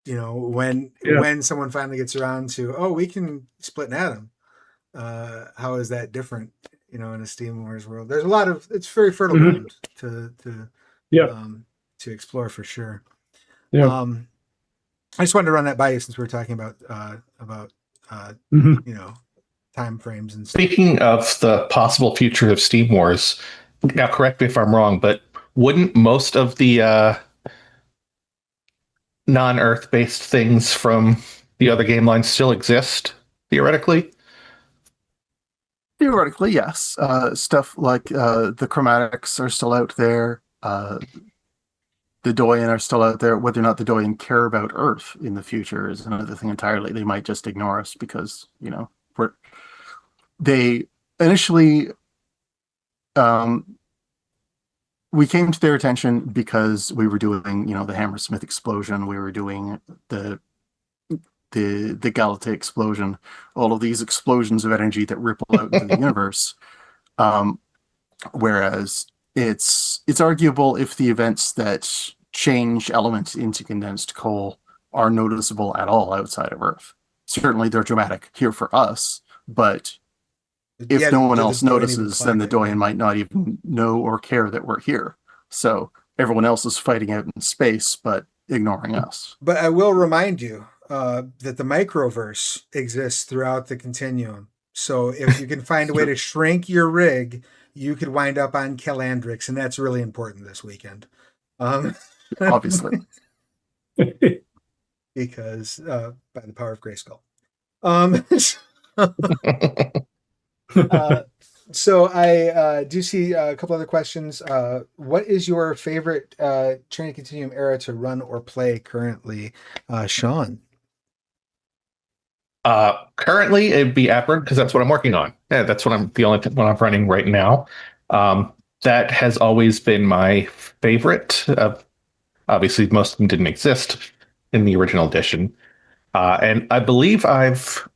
When someone finally gets around to, oh, we can split an atom. How is that different? In a Steam Wars world, there's a lot of it's very fertile ground Yeah, to explore for sure. yeah. I just wanted to run that by you since we were talking about Mhm. time frames and stuff. Speaking of the possible future of Steam Wars, now correct me if I'm wrong, but wouldn't most of the non-Earth based things from the other game lines still exist, theoretically? Theoretically, yes. Stuff like the chromatics are still out there. The Doyen are still out there. Whether or not the Doyen care about Earth in the future is another thing entirely. They might just ignore us because, they initially we came to their attention because we were doing, the Hammersmith explosion. We were doing the Galata explosion, all of these explosions of energy that ripple out into the universe. Whereas it's arguable if the events that change elements into condensed coal are noticeable at all outside of Earth. Certainly they're dramatic here for us, but if no one else notices, then the Doyen might not even know or care that we're here. So everyone else is fighting out in space, but ignoring us. But I will remind you that the microverse exists throughout the continuum. So if you can find a way to shrink your rig, you could wind up on Calandrix, and that's really important this weekend. Obviously. Because by the power of Grayskull. So I do see a couple other questions. What is your favorite Trinity Continuum era to run or play currently, Sean? Currently, it'd be Apron because that's what I'm working on. Yeah, that's what the only one I'm running right now. That has always been my favorite. Obviously, most of them didn't exist in the original edition. And I believe I've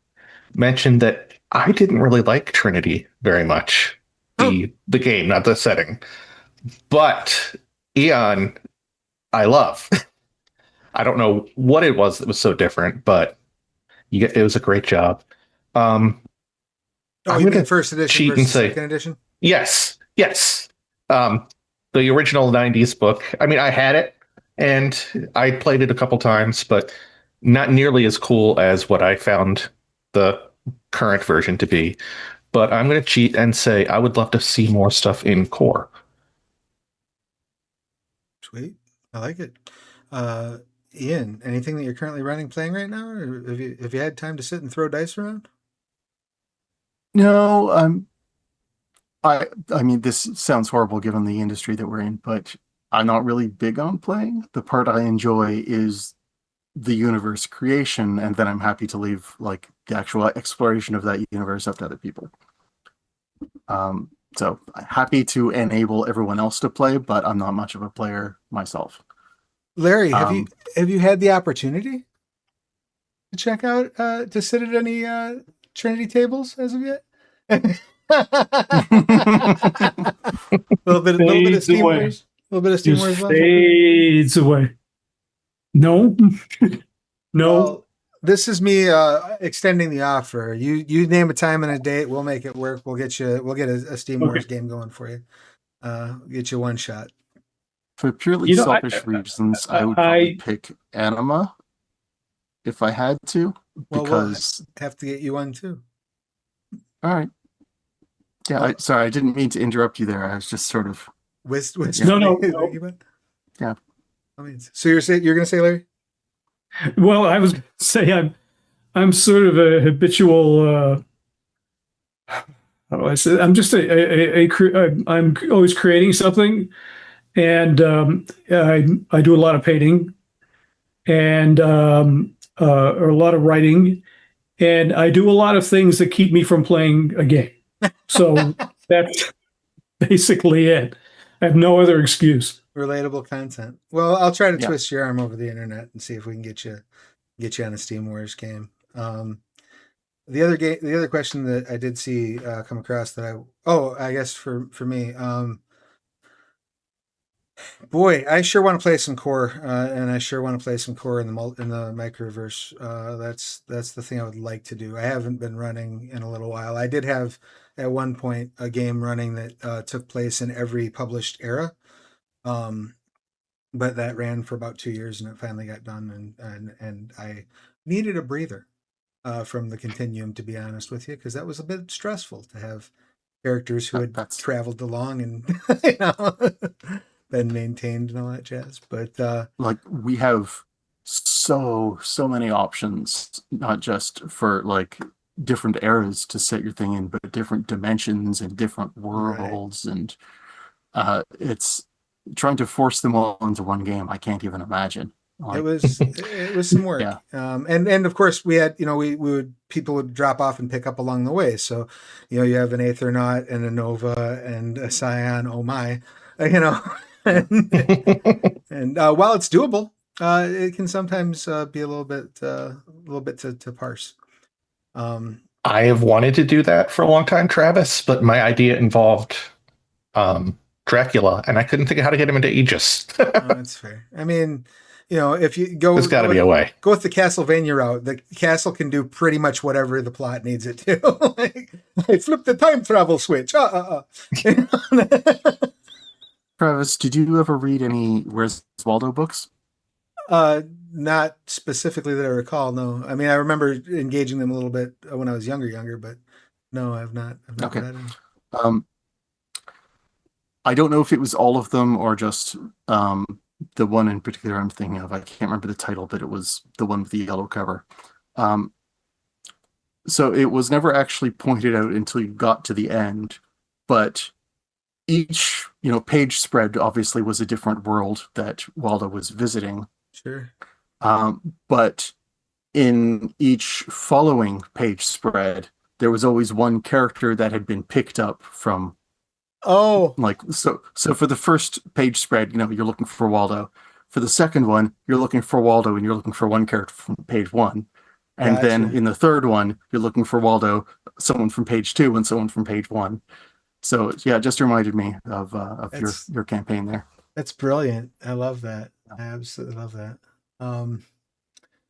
mentioned that I didn't really like Trinity very much. The game, not the setting. But Eon, I love. I don't know what it was that was so different, but it was a great job. You mean first edition versus second edition? Yes. The original 90s book. I mean, I had it, and I played it a couple times, but not nearly as cool as what I found the current version to be. But I'm going to cheat and say I would love to see more stuff in core. Sweet. I like it. Ian, anything that you're currently playing right now? Or have you had time to sit and throw dice around? No, I mean, this sounds horrible given the industry that we're in, but I'm not really big on playing. The part I enjoy is the universe creation, and then I'm happy to leave like the actual exploration of that universe up to other people. So I'm happy to enable everyone else to play, but I'm not much of a player myself. Larry, have you had the opportunity to check out to sit at any Trinity tables as of yet? A little bit of Steam Wars. A little bit of Steam Wars left. Fades away. No. Well, this is me extending the offer. You name a time and a date, we'll make it work. We'll get a Steam Wars game going for you. Get you one shot. For purely selfish reasons, I would probably pick Anima if I had to, because we'll have to get you one too. All right. Yeah, sorry, I didn't mean to interrupt you there. I was just sort of. No. Yeah. I mean, so you're going to say, Larry? Well, I was gonna say I'm sort of a habitual. How do I say? I'm just I'm always creating something, and I do a lot of painting, and or a lot of writing, and I do a lot of things that keep me from playing a game. So that's basically it. I have no other excuse. Relatable content. Well, I'll try to twist your arm over the internet and see if we can get you on a Steam Wars game. The other question that I did see come across that I guess for me, boy, I sure want to play some core, and I sure want to play some core in the microverse. That's the thing I would like to do. I haven't been running in a little while. I did have at one point a game running that took place in every published era, but that ran for about 2 years and it finally got done, and I needed a breather from the Continuum, to be honest with you, because that was a bit stressful to have characters who had traveled along and been maintained and all that jazz. But like, we have so many options, not just for like different eras to set your thing in, but different dimensions and different worlds, and it's trying to force them all into one game. I can't even imagine. Like, it was some work. Yeah. And of course we had, people would drop off and pick up along the way. So, you have an Aethernaut and a Nova and a Scion. Oh my, and while it's doable, it can sometimes be a little bit to parse. I have wanted to do that for a long time, Travis, but my idea involved Dracula, and I couldn't think of how to get him into Aegis. That's fair. I mean, if you go, there's got to be a way. Go with the Castlevania route. The castle can do pretty much whatever the plot needs it to. I flip the time travel switch. Travis, did you ever read any Where's Waldo books? Not specifically that I recall. No, I mean I remember engaging them a little bit when I was younger, but no, I've not. Okay. Read them. I don't know if it was all of them or just the one in particular I'm thinking of. I can't remember the title, but it was the one with the yellow cover. So it was never actually pointed out until you got to the end, but each page spread obviously was a different world that Waldo was visiting. Sure. But in each following page spread, there was always one character that had been picked up from. So for the first page spread, you're looking for Waldo. For the second one, you're looking for Waldo and you're looking for one character from page 1. And then in the third one, you're looking for Waldo, someone from page 2 and someone from page 1. So yeah, it just reminded me of your campaign there. That's brilliant. I love that. I absolutely love that.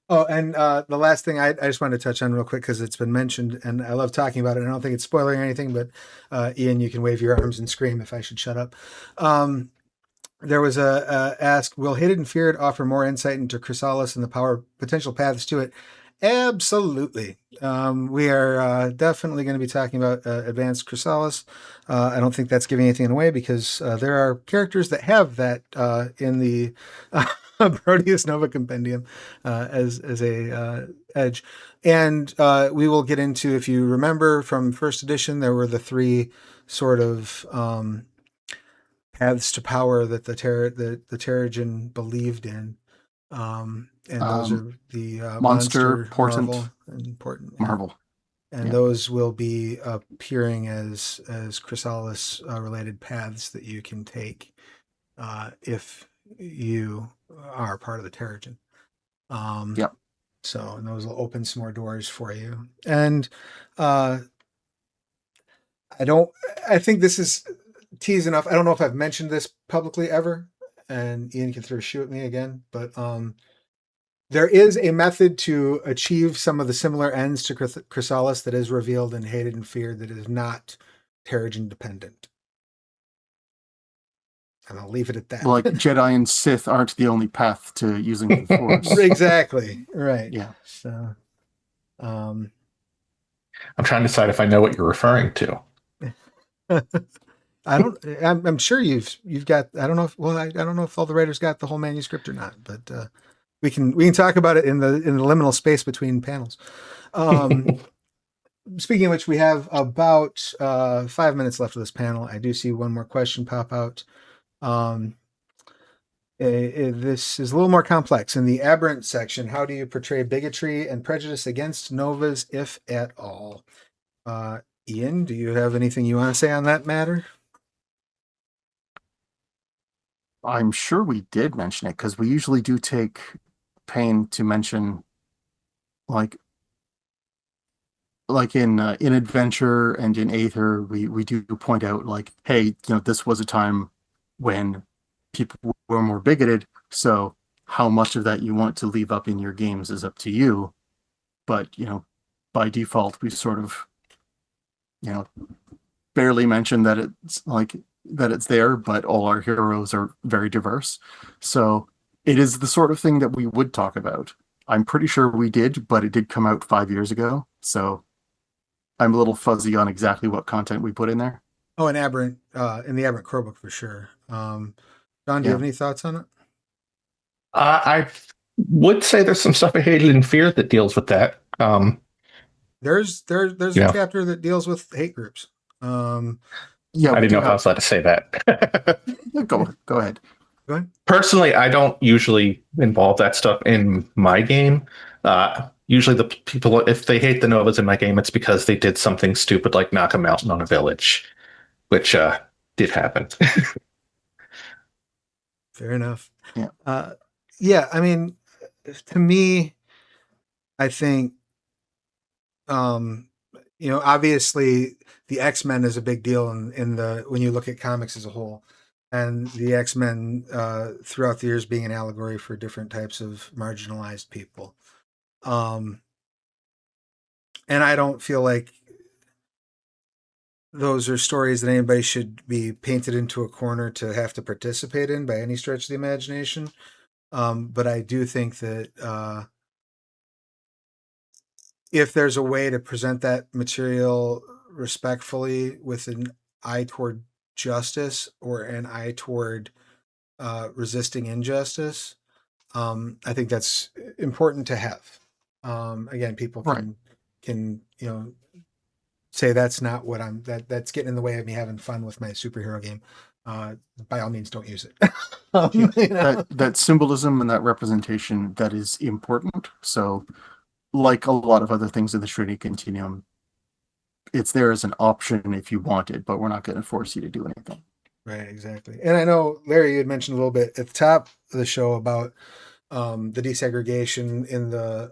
The last thing I just wanted to touch on real quick, because it's been mentioned and I love talking about it. I don't think it's spoiling or anything, but Ian, you can wave your arms and scream if I should shut up. There was a ask, will Hidden Feared offer more insight into Chrysalis and the potential paths to it? Absolutely. We are definitely going to be talking about Advanced Chrysalis. I don't think that's giving anything away, because there are characters that have that in the Proteus Nova Compendium as a edge. And we will get into, if you remember from first edition, there were the 3 sort of paths to power that the Terrigen believed in. And those are the monster, portent, Marvel, and portent. Marvel. And those will be appearing as Chrysalis related paths that you can take if you are part of the Terrigen. So, and those will open some more doors for you. And I think this is tease enough. I don't know if I've mentioned this publicly ever, and Ian can throw a shoe at me again, but there is a method to achieve some of the similar ends to Chrysalis that is revealed in Hated and Feared that is not Terrigen dependent. And I'll leave it at that. Like Jedi and Sith aren't the only path to using the Force. Exactly. Right. Yeah. So, I'm trying to decide if I know what you're referring to. I'm sure you've got. I don't know if I don't know if all the writers got the whole manuscript or not, but we can talk about it in the liminal space between panels. Speaking of which, we have about 5 minutes left of this panel. I do see one more question pop out. This is a little more complex. In the aberrant section, how do you portray bigotry and prejudice against novas, if at all? Ian, do you have anything you want to say on that matter? I'm sure we did mention it because we usually do take pain to mention, like in Adventure and in Aether, we do point out like, hey, you know, this was a time when people were more bigoted, so how much of that you want to leave up in your games is up to you. But, you know, by default, we sort of, you know, barely mention that it's there, but all our heroes are very diverse. So it is the sort of thing that we would talk about. I'm pretty sure we did, but it did come out 5 years ago. So I'm a little fuzzy on exactly what content we put in there. Oh, in Aberrant, in the Aberrant Core book for sure. John, do you have any thoughts on it? I would say there's some stuff in Hated in Fear that deals with that. There's a chapter that deals with hate groups. I didn't know if I was allowed to say that. Go ahead. Go ahead. Personally, I don't usually involve that stuff in my game. Usually the people, if they hate the novas in my game, it's because they did something stupid like knock a mountain on a village, which did happen. Fair enough. Yeah. I mean, to me, I think, obviously the X-Men is a big deal in the when you look at comics as a whole, and the X-Men throughout the years being an allegory for different types of marginalized people. And I don't feel like those are stories that anybody should be painted into a corner to have to participate in by any stretch of the imagination. But I do think that if there's a way to present that material respectfully with an eye toward justice or an eye toward resisting injustice, I think that's important to have. Again, people can say that's not what that's getting in the way of me having fun with my superhero game. By all means, don't use it. That symbolism and that representation, that is important. So, like a lot of other things in the Trinity Continuum, it's there as an option if you want it, but we're not going to force you to do anything. Right, exactly. And I know, Larry, you had mentioned a little bit at the top of the show about the desegregation in the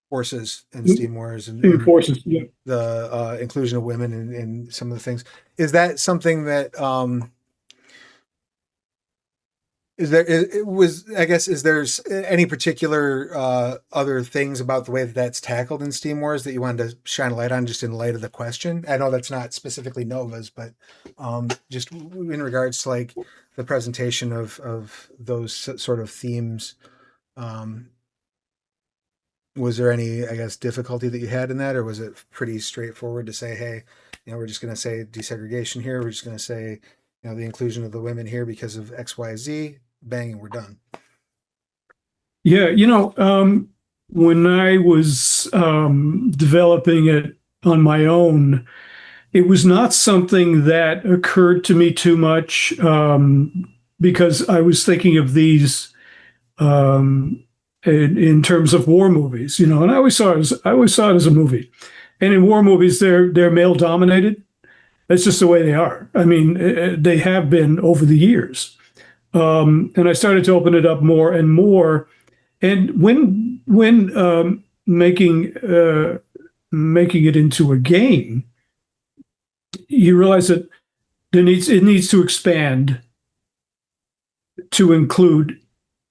forces and Steam Wars and forces, yeah. The inclusion of women in some of the things. Is that something that is there's any particular other things about the way that that's tackled in Steam Wars that you wanted to shine a light on, just in light of the question? I know that's not specifically Novas, but just in regards to like the presentation of those sort of themes, was there any, I guess, difficulty that you had in that, or was it pretty straightforward to say, hey, we're just going to say desegregation here, we're just going to say, the inclusion of the women here because of XYZ, bang, and we're done? Yeah, when I was developing it on my own, it was not something that occurred to me too much because I was thinking of these in terms of war movies, and I always saw it as a movie. And in war movies, they're male dominated. That's just the way they are. I mean, they have been over the years. And I started to open it up more and more. And when making it into a game, you realize that it needs to expand to include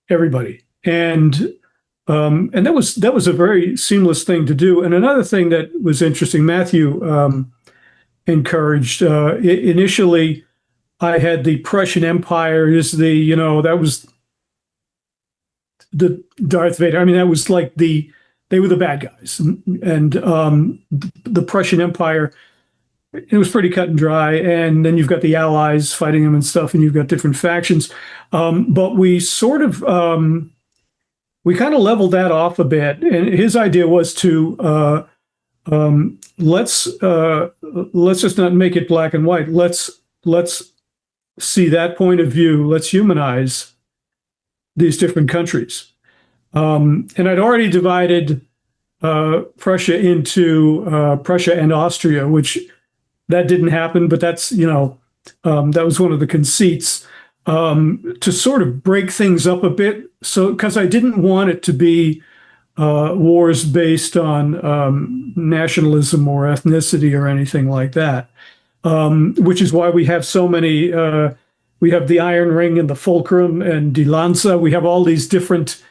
everybody. And that was a very seamless thing to do. And another thing that was interesting, Matthew encouraged initially. I had the Prussian Empire is that was the Darth Vader. I mean, that was like the they were the bad guys, and the Prussian Empire. It was pretty cut and dry, and then you've got the Allies fighting them and stuff, and you've got different factions. But we sort of we kind of leveled that off a bit, and his idea was to let's just not make it black and white. Let's see that point of view. Let's humanize these different countries. And I'd already divided Prussia into Prussia and Austria, which that didn't happen, but that's, that was one of the conceits to sort of break things up a bit. So, because I didn't want it to be wars based on nationalism or ethnicity or anything like that, which is why we have so many. We have the Iron Ring and the Fulcrum and Die Lanza. We have all these different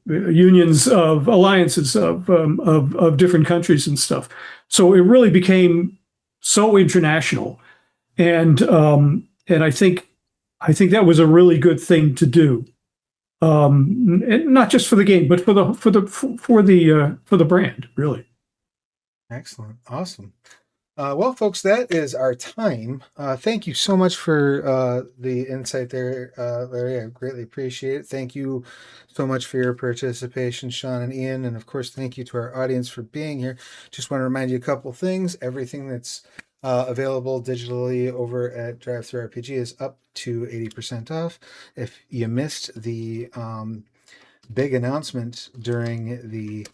unions of alliances of different countries and stuff. So it really became so international, and I think that was a really good thing to do, and not just for the game, but for the brand, really. Excellent, awesome. Well, folks, that is our time. Thank you so much for the insight there, Larry. I greatly appreciate it. Thank you so much for your participation, Sean and Ian. And of course, thank you to our audience for being here. Just want to remind you a couple things. Everything that's available digitally over at DriveThruRPG is up to 80% off. If you missed the big announcement during the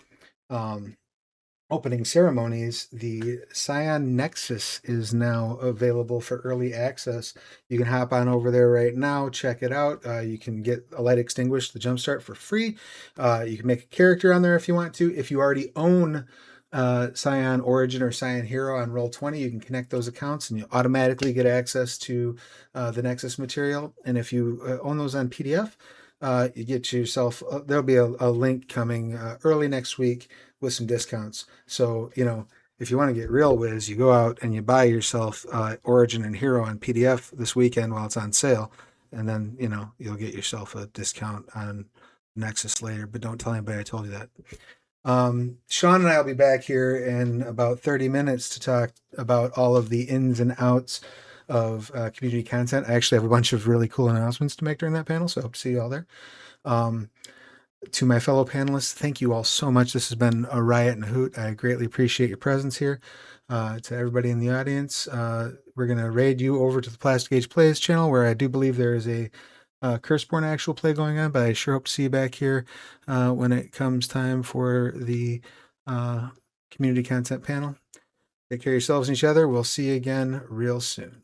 opening ceremonies, the Scion Nexus is now available for early access. You can hop on over there right now, check it out. You can get a light extinguish, the jumpstart, for free. You can make a character on there if you want to. If you already own Scion Origin or Scion Hero on Roll20, you can connect those accounts and you automatically get access to the Nexus material. And if you own those on PDF, you get yourself, there'll be a link coming early next week with some discounts. So, if you want to get real whiz, you go out and you buy yourself Origin and Hero on PDF this weekend while it's on sale. And then, you'll get yourself a discount on Nexus later, but don't tell anybody I told you that. Sean and I will be back here in about 30 minutes to talk about all of the ins and outs of community content. I actually have a bunch of really cool announcements to make during that panel, so I hope to see you all there. To my fellow panelists, thank you all so much. This has been a riot and a hoot. I greatly appreciate your presence here. To everybody in the audience, we're going to raid you over to the Plastic Age Plays channel, where I do believe there is a Curseborn actual play going on, but I sure hope to see you back here when it comes time for the community content panel. Take care of yourselves and each other. We'll see you again real soon.